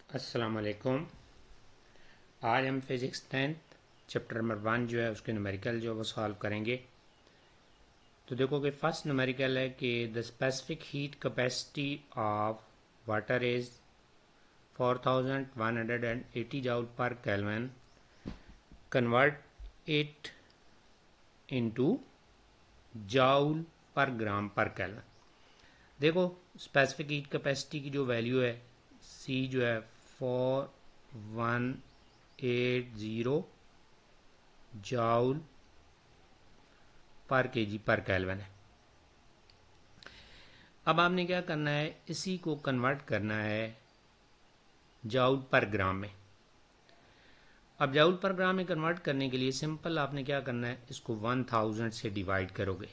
अस्सलाम वालेकुम। आज हम फिज़िक्स 10th चैप्टर नंबर 1 जो है उसके न्यूमेरिकल जो वो सॉल्व करेंगे। तो देखो कि फर्स्ट न्यूमेरिकल है कि the specific heat capacity of water is 4180 joule per kelvin, convert it into joule per gram पर केल्विन। देखो स्पेसिफिक हीट कैपेसिटी की जो वैल्यू है सी जो है 4180 जूल पर केजी पर केल्विन है। अब आपने क्या करना है, इसी को कन्वर्ट करना है जूल पर ग्राम में। अब जूल पर ग्राम में कन्वर्ट करने के लिए सिंपल आपने क्या करना है, इसको 1000 से डिवाइड करोगे।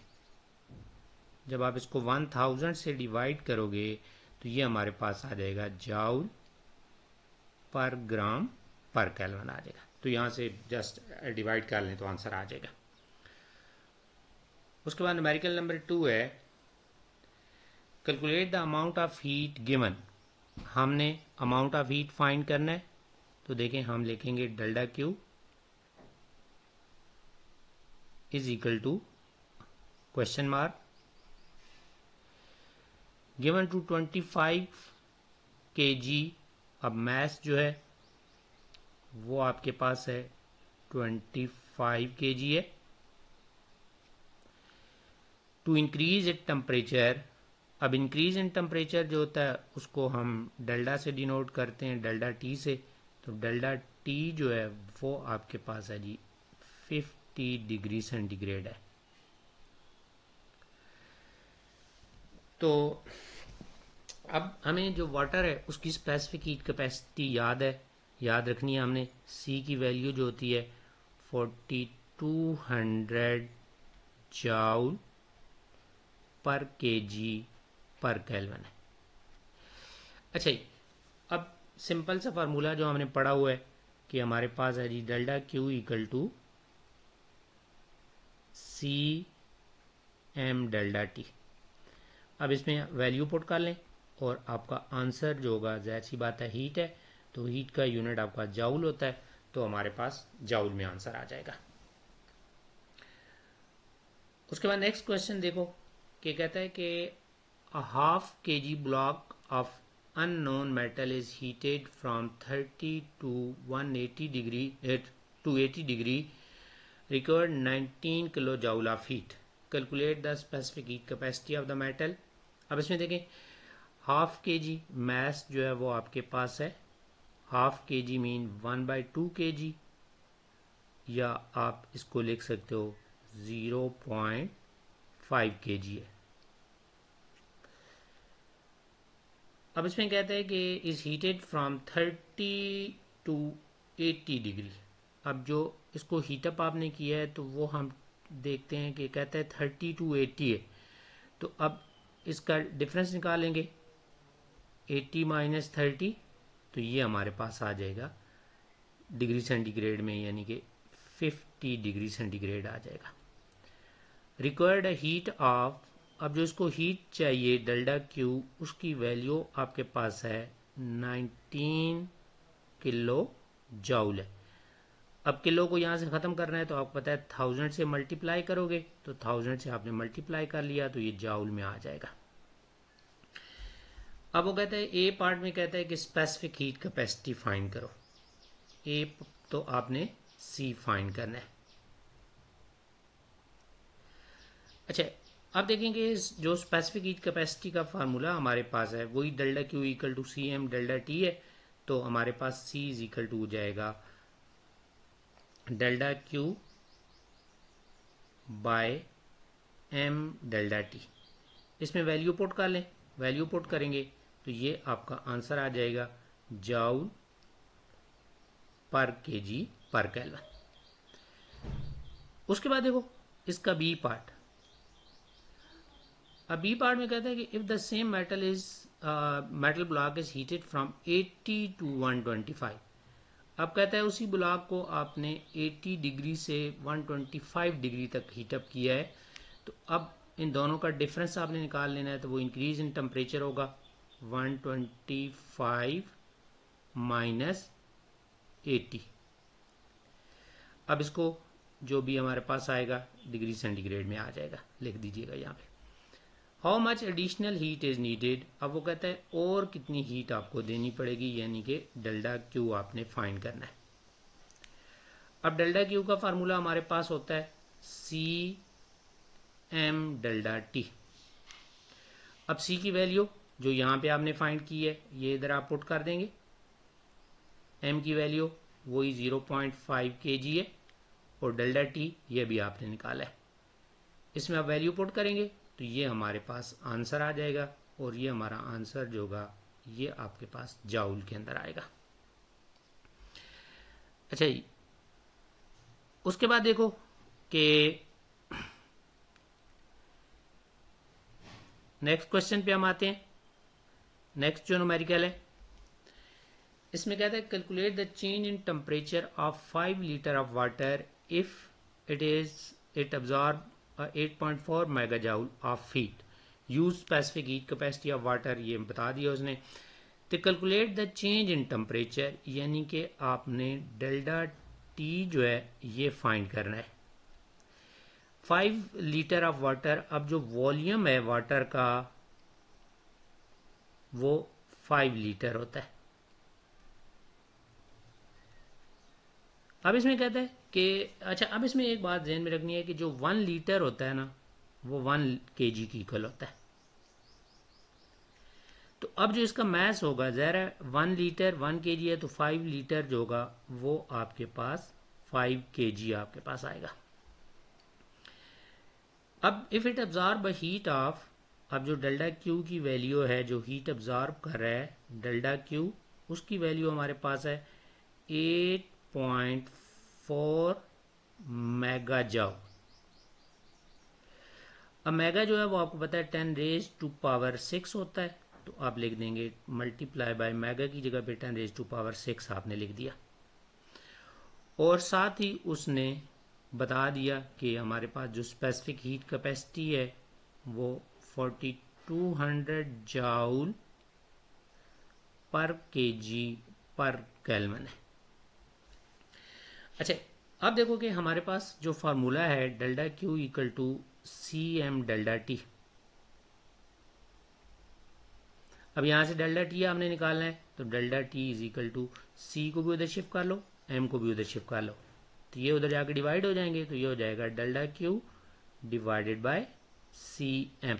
जब आप इसको 1000 से डिवाइड करोगे तो ये हमारे पास आ जाएगा जूल पर ग्राम पर केल्विन आ जाएगा। तो यहाँ से जस्ट डिवाइड कर लें तो आंसर आ जाएगा। उसके बाद न्यूमेरिकल नंबर 2 है calculate the amount of heat given. हमने अमाउंट ऑफ हीट फाइंड करना है। तो देखें हम लिखेंगे delta Q is equal to question mark given to 25 kg। अब मैस जो है वो आपके पास है 25 kg है। To increase it temperature. अब इंक्रीज इन टेम्परेचर जो होता है उसको हम डेल्टा से डिनोट करते हैं, डेल्टा टी से। तो डेल्टा टी जो है वो आपके पास है जी 50 डिग्री सेंटीग्रेड है। तो अब हमें जो वाटर है उसकी स्पेसिफिक हीट कैपेसिटी याद रखनी है हमने। सी की वैल्यू जो होती है 4200 जूल पर केजी पर केल्विन है। अच्छा जी, अब सिंपल सा फार्मूला जो हमने पढ़ा हुआ है कि हमारे पास है जी delta Q equal to C M delta T. अब इसमें वैल्यू पुट कर लें और आपका आंसर जो होगा, जाहिर सी बात है हीट है तो हीट का यूनिट आपका जाउल होता है, तो हमारे पास जाउल में आंसर आ जाएगा। उसके बाद नेक्स्ट क्वेश्चन देखो कि कहता है कि a half kg block of unknown metal is heated from 30 to 180 degree to 80 degree, required 19 kilojoule of heat. Calculate the specific heat capacity of the metal. अब इसमें देखें हाफ के जी मैस जो है वो आपके पास है, हाफ के जी मीन 1/2 kg, या आप इसको लिख सकते हो 0.5 kg है। अब इसमें कहता है कि is heated from 30 to 80 degree. अब जो इसको हीटअप आपने किया है तो वो हम देखते हैं कि कहता है 30 टू 80 है। तो अब इसका डिफरेंस निकालेंगे 80 माइनस 30, तो ये हमारे पास आ जाएगा डिग्री सेंटीग्रेड में, यानी कि 50 डिग्री सेंटीग्रेड आ जाएगा। रिक्वायर्ड हीट ऑफ, अब जो इसको हीट चाहिए डेल्टा क्यू, उसकी वैल्यू आपके पास है 19 किलो जूल है। अब किलो को यहाँ से ख़त्म करना है तो आपको पता है 1000 से मल्टीप्लाई करोगे, तो 1000 से आपने मल्टीप्लाई कर लिया तो ये जूल में आ जाएगा। अब वो कहता है ए पार्ट में कहता है कि स्पेसिफिक हीट कैपेसिटी फाइंड करो। ए तो आपने सी फाइंड करना है। अच्छा, अब देखेंगे जो स्पेसिफिक हीट कैपेसिटी का फार्मूला हमारे पास है वही delta Q equal to C M delta T है। तो हमारे पास सी इज इक्वल टू हो जाएगा delta Q by M delta T. इसमें वैल्यू पुट कर लें, वैल्यू पुट करेंगे तो ये आपका आंसर आ जाएगा जूल पर केजी पर केल्विन। उसके बाद देखो इसका बी पार्ट। अब बी पार्ट में कहता है कि if the same metal block is heated from 80 to 125। अब कहता है उसी ब्लॉक को आपने 80 डिग्री से 125 डिग्री तक हीटअप किया है। तो अब इन दोनों का डिफरेंस आपने निकाल लेना है। तो वो इंक्रीज इन टेम्परेचर होगा 125 माइनस 80। अब इसको जो भी हमारे पास आएगा डिग्री सेंटीग्रेड में आ जाएगा, लिख दीजिएगा यहाँ पे। How much additional heat is needed, अब वो कहता है और कितनी हीट आपको देनी पड़ेगी, यानी कि डेल्टा क्यू आपने फाइंड करना है। अब डेल्टा क्यू का फार्मूला हमारे पास होता है सी एम डेल्टा टी। अब सी की वैल्यू जो यहाँ पे आपने फाइंड की है ये इधर आप पुट कर देंगे, एम की वैल्यू वही 0.5 kg है, और डेल्टा टी ये भी आपने निकाला है। इसमें आप वैल्यू पुट करेंगे तो ये हमारे पास आंसर आ जाएगा, और ये हमारा आंसर जो होगा ये आपके पास जाउल के अंदर आएगा। अच्छा जी, उसके बाद देखो कि नेक्स्ट क्वेश्चन पे हम आते हैं। नेक्स्ट जो न्यूमेरिकल है इसमें कहता है calculate the change in temperature of 5 litre of water if it absorb 8.4 mega joule of heat, use specific heat capacity of water, ये बता दिया उसने। तो calculate the change in temperature यानी कि आपने डेल्टा टी जो है ये फाइंड करना है। 5 लीटर ऑफ वाटर, अब जो वॉल्यूम है वाटर का वो 5 लीटर होता है। अब इसमें कहता है कि अच्छा, अब इसमें एक बात ध्यान में रखनी है कि जो 1 लीटर होता है ना वो 1 kg की इक्वल होता है। तो अब जो इसका मैस होगा ज़रा 1 लीटर 1 kg है, तो 5 लीटर जो होगा वो आपके पास 5 kg आपके पास आएगा। अब if it absorb heat of, अब जो डेल्टा क्यू की वैल्यू है जो हीट अब्जॉर्ब कर रहा है डेल्टा क्यू, उसकी वैल्यू हमारे पास है 8.4 मेगा जाउ। अब मेगा जो है वो आपको पता है 10⁻⁶ होता है, तो आप लिख देंगे मल्टीप्लाई बाय मेगा की जगह पे 10⁻⁶ आपने लिख दिया। और साथ ही उसने बता दिया कि हमारे पास जो स्पेसिफिक हीट कैपेसिटी है वो 4200 जाउल पर केजी पर केल्विन है। अच्छा, अब देखो कि हमारे पास जो फार्मूला है delta Q equal to C M delta T. अब यहां से डेल्टा टी आपने निकालना है, तो delta T is equal to C को भी उधर शिफ्ट कर लो, एम को भी उधर शिफ्ट कर लो, तो ये उधर जाके डिवाइड हो जाएंगे, तो ये हो जाएगा delta Q divided by C M.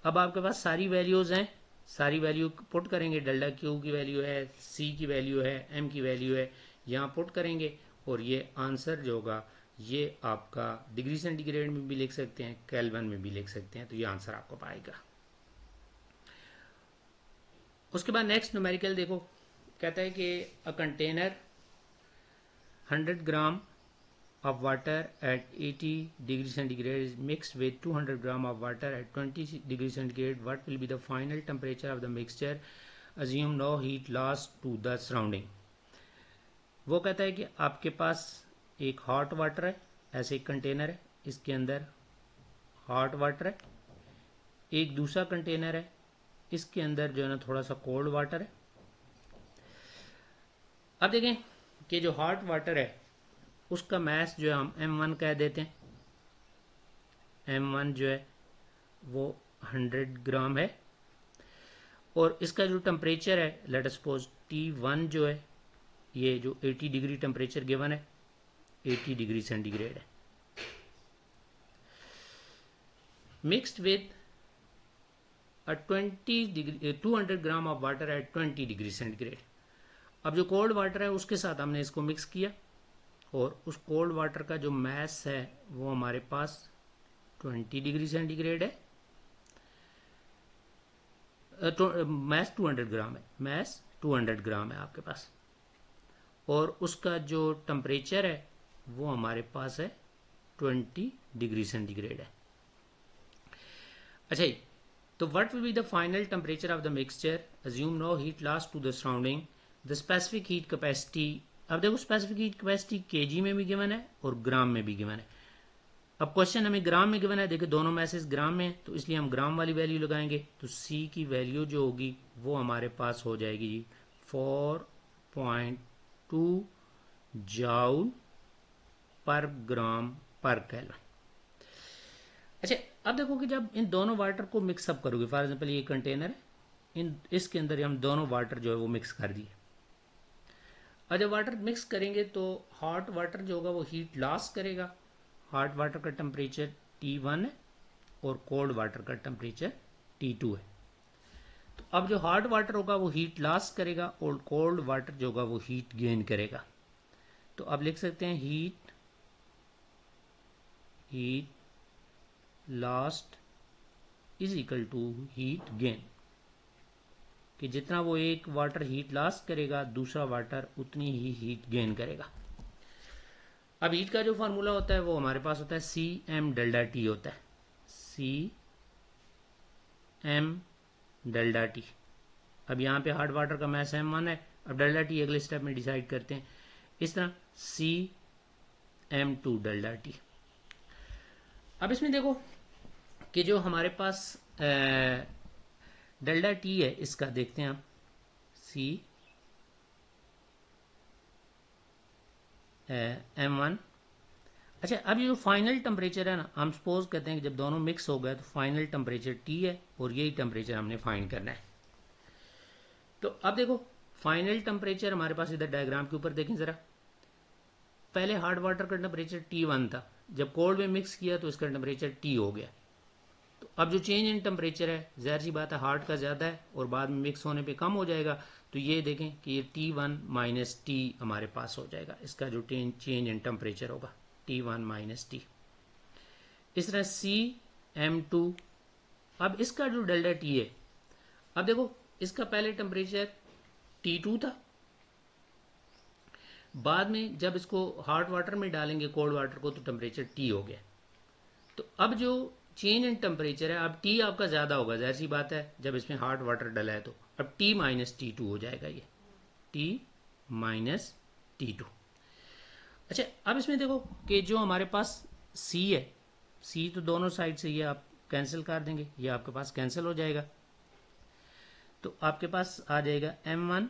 अब आपके पास सारी वैल्यूज हैं, सारी वैल्यू पुट करेंगे, डेल्टा क्यू की वैल्यू है, सी की वैल्यू है, एम की वैल्यू है, यहाँ पुट करेंगे और ये आंसर जो होगा ये आपका डिग्री सेंटीग्रेड में भी लिख सकते हैं, केल्विन में भी लिख सकते हैं, तो ये आंसर आपको पाएगा। उसके बाद नेक्स्ट न्यूमेरिकल देखो, कहता है कि a container 100 gram of water at 80 degree centigrade is mixed with 200 gram of water at 20 degree centigrade. What will be the final temperature of the mixture? Assume no heat loss to the surrounding. वो कहता है कि आपके पास एक hot water है, ऐसे एक container है, इसके अंदर हॉट वाटर है, एक दूसरा कंटेनर है, इसके अंदर जो है ना थोड़ा सा कोल्ड वाटर है। अब देखें कि जो हॉट वाटर है उसका मैस जो है हम m1 कह देते हैं, m1 जो है वो 100 ग्राम है, और इसका जो टेम्परेचर है लेट अस सपोज T1 जो है ये जो 80 डिग्री टेम्परेचर गिवन है, 80 डिग्री सेंटीग्रेड है, mixed with 200 gram of water at 20 degree centigrade. अब जो कोल्ड वाटर है उसके साथ हमने इसको मिक्स किया, और उस कोल्ड वाटर का जो मैस है वो हमारे पास 20 डिग्री सेंटीग्रेड है, मैस 200 ग्राम है, मैस 200 ग्राम है आपके पास, और उसका जो टेम्परेचर है वो हमारे पास है 20 डिग्री सेंटीग्रेड है। अच्छा जी, तो what will be the final temperature of the mixture? Assume no heat loss to the surrounding, the specific heat capacity. अब देखो स्पेसिफिक हीट कैपेसिटी केजी में भी गिवन है और ग्राम में भी गिवन है। अब क्वेश्चन हमें ग्राम में गिवन है, देखिए दोनों मैसेज ग्राम में, तो इसलिए हम ग्राम वाली वैल्यू लगाएंगे, तो सी की वैल्यू जो होगी वो हमारे पास हो जाएगी जी 4.2 जूल पर ग्राम पर केल्विन। अच्छा, अब देखो कि जब इन दोनों वाटर को मिक्सअप करोगे, फॉर एग्जाम्पल ये कंटेनर है, इसके अंदर हम दोनों वाटर जो है वो मिक्स कर दिए। और जब वाटर मिक्स करेंगे तो हॉट वाटर जो होगा वो हीट लॉस करेगा। हॉट वाटर का टेम्परेचर T1 है और कोल्ड वाटर का टेम्परेचर T2 है। तो अब जो हॉट वाटर होगा वो हीट लॉस करेगा और कोल्ड वाटर जो होगा वो हीट गेन करेगा। तो अब लिख सकते हैं heat lost is equal to heat gain, कि जितना वो एक वाटर हीट लॉस करेगा दूसरा वाटर उतनी ही हीट गेन करेगा। अब हीट का जो फार्मूला होता है वो हमारे पास होता है CM डेल्टा T होता है, CM डेल्टा T। अब यहाँ पे हार्ड वाटर का मैस M1 है। अब डेल्टा T अगले स्टेप में डिसाइड करते हैं इस तरह CM2 डेल्टा T। अब इसमें देखो कि जो हमारे पास डेल्टा T है इसका देखते हैं आप, M1। अच्छा, अब ये जो फाइनल टेम्परेचर है ना, हम सपोज करते हैं कि जब दोनों मिक्स हो गए तो फाइनल टेम्परेचर T है और यही टेम्परेचर हमने फाइंड करना है। तो अब देखो फाइनल टेम्परेचर हमारे पास इधर डायग्राम के ऊपर देखें जरा। पहले हार्ड वाटर का टेम्परेचर T1 था, जब कोल्ड में मिक्स किया तो इसका टेम्परेचर T हो गया। तो अब जो चेंज इन टेम्परेचर है ज़ाहिर सी बात है हार्ड का ज़्यादा है और बाद में मिक्स होने पे कम हो जाएगा। तो ये देखें कि ये T1 माइनस T हमारे पास हो जाएगा, इसका जो चेंज इन टेम्परेचर होगा T1 माइनस T। इस तरह CM2। अब इसका जो डेल्टा T है, अब देखो इसका पहले टेम्परेचर T2 था, बाद में जब इसको हॉट वाटर में डालेंगे कोल्ड वाटर को तो टेम्परेचर T हो गया। तो अब जो चेंज इन टेम्परेचर है, अब T आपका ज़्यादा होगा, जाहिर सी बात है जब इसमें हॉट वाटर डला है। तो अब T माइनस T2 हो जाएगा, ये T माइनस T2। अच्छा, अब इसमें देखो कि जो हमारे पास C है, C तो दोनों साइड से ये आप कैंसिल कर देंगे, ये आपके पास कैंसिल हो जाएगा। तो आपके पास आ जाएगा M1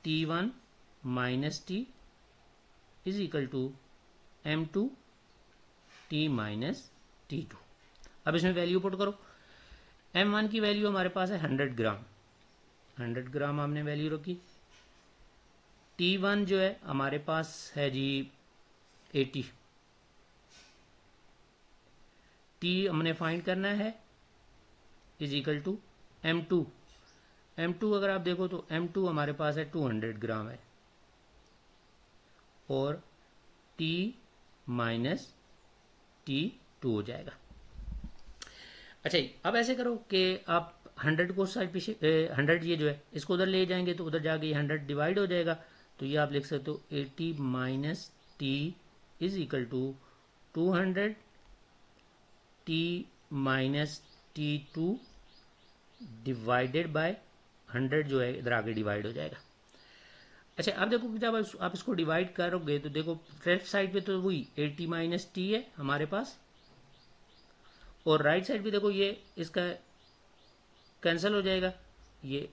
T1 minus T is equal to M2 T minus T2। अब इसमें वैल्यू पुट करो। M1 की वैल्यू हमारे पास है 100 ग्राम, 100 ग्राम हमने वैल्यू रखी। T1 जो है हमारे पास है जी 80। T हमने फाइंड करना है is equal to M2। M2 अगर आप देखो तो M2 हमारे पास है 200 ग्राम है और T माइनस T2 हो जाएगा। अच्छा, अब ऐसे करो कि आप 100 को साइड पीछे 100 ये जो है इसको उधर ले जाएंगे तो उधर जाके ये 100 डिवाइड हो जाएगा। तो ये आप लिख सकते हो 80 minus T is equal to 200 T minus T2 divided by 100 जो है इधर आगे डिवाइड हो जाएगा। अच्छा, अब देखो कि जब आप इसको डिवाइड करोगे तो देखो लेफ्ट साइड पे तो वही 80 माइनस T है हमारे पास और राइट साइड पे देखो ये इसका कैंसिल हो जाएगा, ये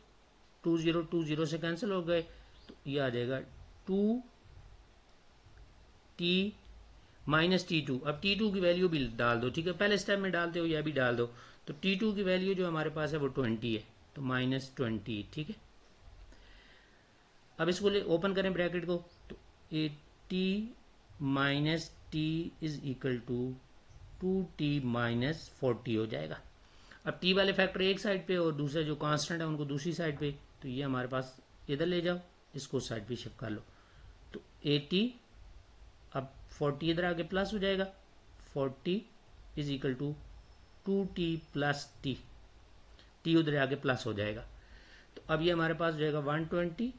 2020 से कैंसिल हो गए तो ये आ जाएगा 2T माइनस T2। अब T2 की वैल्यू भी डाल दो, ठीक है, पहले स्टेप में डालते हो या भी डाल दो। तो T2 की वैल्यू जो हमारे पास है वो 20 है, तो माइनस 20, ठीक है। अब इसको ओपन करें ब्रैकेट को तो 80 minus T is equal to 2T minus 40 हो जाएगा। अब T वाले फैक्टर एक साइड पे और दूसरा जो कांस्टेंट है उनको दूसरी साइड पे, तो ये हमारे पास इधर ले जाओ, इसको साइड पे शिफ्ट कर लो। तो 80 अब 40 इधर आगे प्लस हो जाएगा, 40 is equal to 2T plus T, T उधर आगे प्लस हो जाएगा। तो अब ये हमारे पास हो जाएगा 120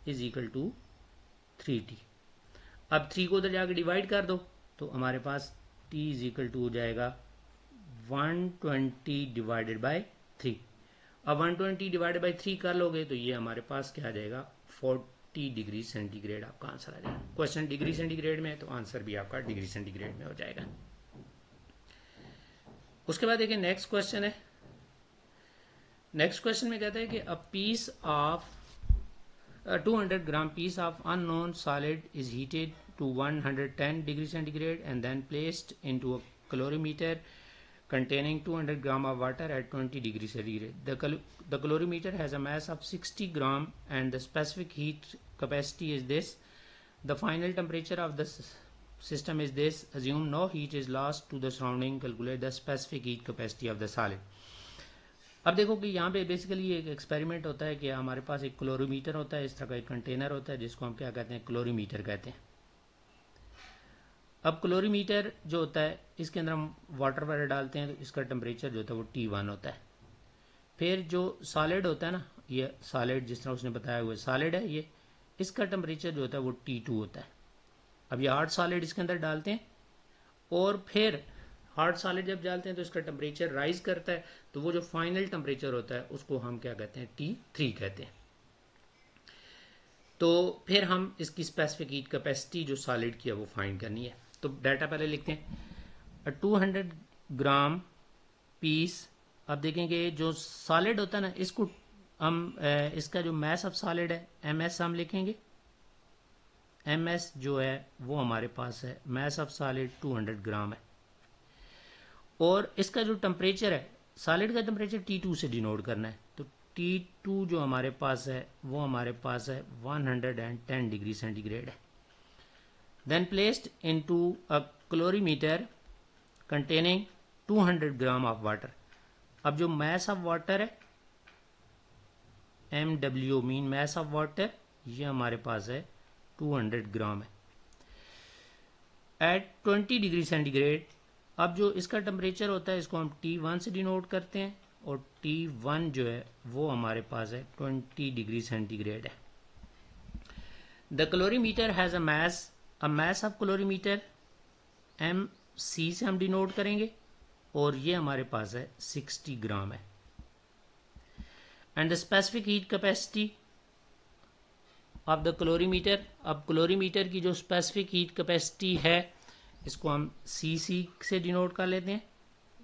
इज इक्वल टू 3T। अब 3 को उधर जाके डिवाइड कर दो तो हमारे पास T इज इक्वल टू हो जाएगा 120 डिवाइडेड बाय 3। अब 120 डिवाइडेड बाय 3 कर लोगे तो ये हमारे पास क्या आ जाएगा 40 डिग्री सेंटीग्रेड आपका आंसर आ जाएगा। क्वेश्चन डिग्री सेंटीग्रेड में है तो आंसर भी आपका डिग्री सेंटीग्रेड में हो जाएगा। उसके बाद देखिए नेक्स्ट क्वेश्चन है। नेक्स्ट क्वेश्चन में कहता है कि a piece of 200 gram piece of unknown solid is heated to 110 degree centigrade and then placed into a calorimeter containing 200 gram of water at 20 degree centigrade. The calorimeter has a mass of 60 gram and the specific heat capacity is this. The final temperature of the system is this. Assume no heat is lost to the surrounding. Calculate the specific heat capacity of the solid. अब देखो कि यहाँ पे basically एक experiment होता है कि हमारे पास एक क्लोरीमीटर होता है, इस तरह का एक कंटेनर होता है जिसको हम क्या कहते हैं, क्लोरीमीटर कहते हैं। अब क्लोरीमीटर जो होता है इसके अंदर हम वाटर वाटर डालते हैं तो इसका टेम्परेचर जो होता है वो T1 होता है। फिर जो सॉलिड होता है ना, ये सॉलिड जिस तरह उसने बताया हुआ सॉलिड है ये, इसका टेम्परेचर जो होता है वो T2 होता है। अब ये हार्ड सॉलिड इसके अंदर डालते हैं और फिर हार्ड सॉलिड जब डालते हैं तो इसका टेम्परेचर राइज करता है, तो वो जो फाइनल टेम्परेचर होता है उसको हम क्या कहते हैं, T3 कहते हैं। तो फिर हम इसकी स्पेसिफिक हीट कैपेसिटी जो सॉलिड की है वो फाइंड करनी है। तो डाटा पहले लिखते हैं। 200 ग्राम पीस, अब देखेंगे जो सॉलिड होता है ना इसको हम इसका जो मैस ऑफ सॉलिड है MS हम लिखेंगे। MS जो है वो हमारे पास है, मैस ऑफ सॉलिड 200 ग्राम है। और इसका जो टेम्परेचर है, सॉलिड का टेम्परेचर T2 से डिनोट करना है, तो T2 जो हमारे पास है वो हमारे पास है 110 डिग्री सेंटीग्रेड है। Then placed into a calorimeter containing 200 gram of water. अब जो मैस ऑफ वाटर है MW mean mass of water, ये हमारे पास है 200 ग्राम है एट 20 डिग्री सेंटीग्रेड। अब जो इसका टेम्परेचर होता है इसको हम T1 से डिनोट करते हैं और T1 जो है वो हमारे पास है 20 डिग्री सेंटीग्रेड है। The calorimeter has a mass of calorimeter MC से हम डिनोट करेंगे और ये हमारे पास है 60 ग्राम है। And the specific heat capacity of the calorimeter, अब क्लोरीमीटर की जो स्पेसिफिक हीट कैपेसिटी है इसको हम CC से डिनोट कर लेते हैं।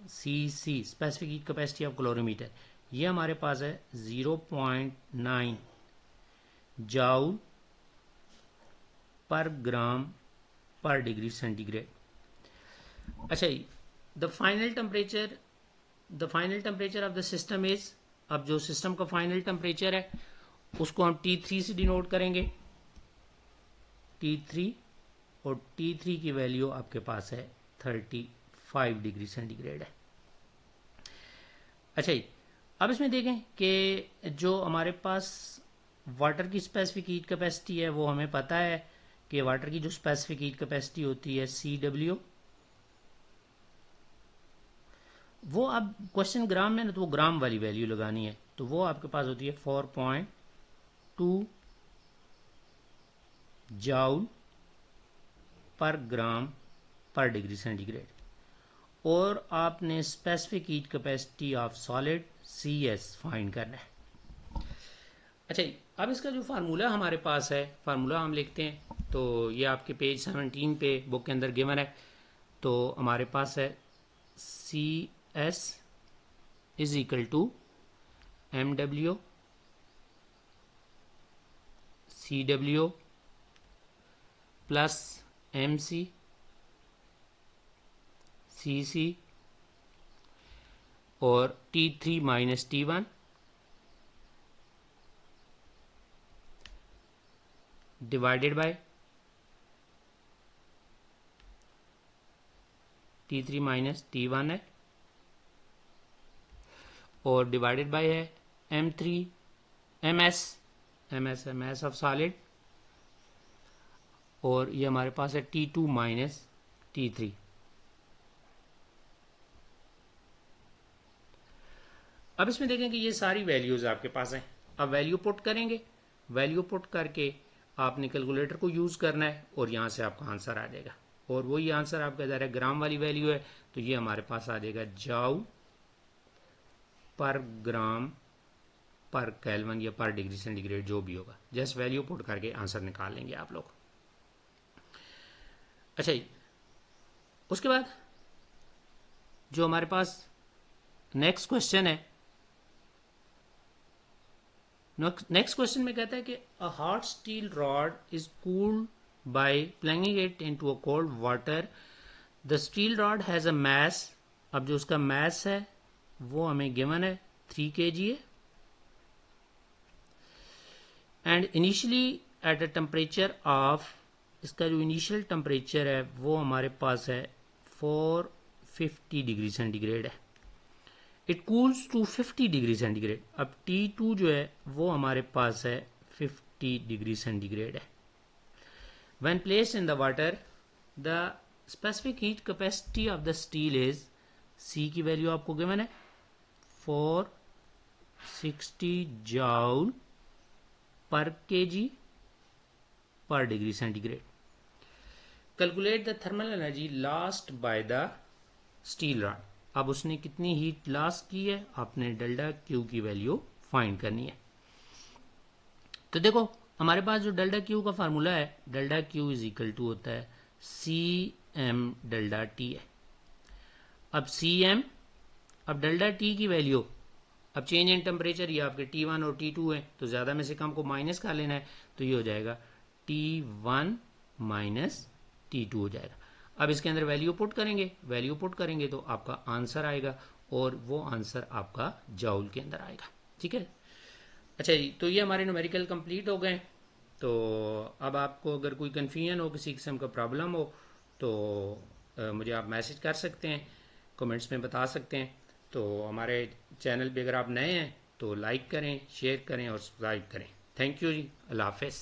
CC specific heat capacity of calorimeter, ये हमारे पास है 0.9 joule per gram per degree centigrade. अच्छा, the final temperature of the system is, अब जो सिस्टम का फाइनल टेम्परेचर है उसको हम T3 से डिनोट करेंगे, T3, और T3 की वैल्यू आपके पास है 35 डिग्री सेंटीग्रेड है। अच्छा जी, अब इसमें देखें कि जो हमारे पास वाटर की स्पेसिफिक हीट कैपेसिटी है वो हमें पता है कि वाटर की जो स्पेसिफिक हीट कैपेसिटी होती है CW, वो अब क्वेश्चन ग्राम में ना तो वो ग्राम वाली वैल्यू लगानी है, तो वो आपके पास होती है 4.2 joule per gram per degree centigrade. और आपने specific heat capacity of solid CS find करना है। अच्छा, अब इसका जो फार्मूला हमारे पास है, फार्मूला हम लिखते हैं, तो ये आपके पेज 17 पे बुक के अंदर गिवन है। तो हमारे पास है CS is equal to MW CW plus MC CC और T3 minus T1 divided by T3 minus T1 है और डिवाइडेड बाय है MS है मैस ऑफ सॉलिड, और ये हमारे पास है T2 माइनस T3। अब इसमें देखें कि ये सारी वैल्यूज आपके पास हैं। अब वैल्यू पुट करेंगे, वैल्यू पुट करके आपने कैलकुलेटर को यूज करना है और यहाँ से आपका आंसर आ जाएगा, और वही आंसर आपका ज़रा ग्राम वाली वैल्यू है, तो ये हमारे पास आ जाएगा जाउल पर ग्राम पर केल्विन या पर डिग्री सेंटीग्रेड जो भी होगा। जस्ट वैल्यू पुट करके आंसर निकाल लेंगे आप लोग। अच्छा जी, उसके बाद जो हमारे पास नेक्स्ट क्वेश्चन है नेक्स्ट क्वेश्चन में कहता है कि a hot steel rod is cooled by plunging it into a cold water. The steel rod has a mass. अब जो उसका मास है वो हमें गिवन है 3 kg है, and initially at a temperature of, इसका जो इनिशियल टेम्परेचर है वो हमारे पास है 450 डिग्री सेंटीग्रेड है। It cools to 50 degree centigrade. अब T2 जो है वो हमारे पास है 50 डिग्री सेंटीग्रेड है। When placed in the water the specific heat capacity of the steel is, C की वैल्यू आपको गिवन है 460 जूल पर केजी पर degree centigrade. Calculate the thermal energy lost by the steel rod. अब उसने कितनी heat loss की है, आपने डेल्टा क्यू की वैल्यू फाइंड करनी है। तो देखो हमारे पास जो डेल्टा क्यू का फार्मूला है, delta Q is equal to होता है सी एम डेल्टा टी है। अब सी एम, अब डेल्टा टी की वैल्यू, अब चेंज इन टेम्परेचर ये आपके T1 और T2 है, तो ज़्यादा में से कम को माइनस कर लेना है, तो ये हो जाएगा T1 माइनस T2 हो जाएगा। अब इसके अंदर वैल्यू पुट करेंगे तो आपका आंसर आएगा, और वो आंसर आपका जॉउल के अंदर आएगा। ठीक है, अच्छा जी, तो ये हमारे न्यूमेरिकल कंप्लीट हो गए। तो अब आपको अगर कोई कन्फ्यूजन हो, किसी किस्म का प्रॉब्लम हो, तो मुझे आप मैसेज कर सकते हैं, कमेंट्स में बता सकते हैं। तो हमारे चैनल पे अगर आप नए हैं तो लाइक करें, शेयर करें और सब्सक्राइब करें। थैंक यू जी, अल्लाह हाफिज़।